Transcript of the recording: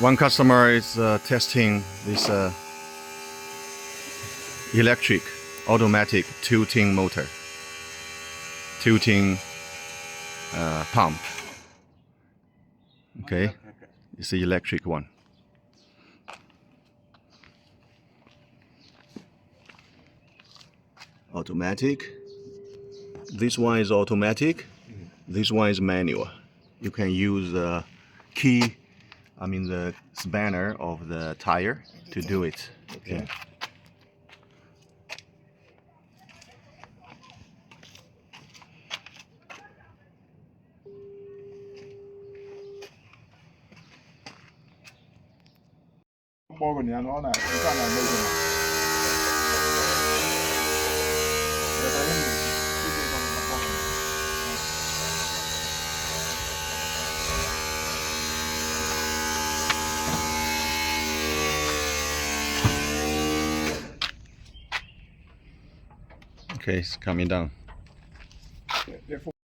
One customer is testing this electric automatic tilting motor, tilting pump. Okay, it's the electric one. Automatic. This one is automatic. This one is manual. You can use the key, the spanner of the tire to do it. Okay. Okay, it's coming down.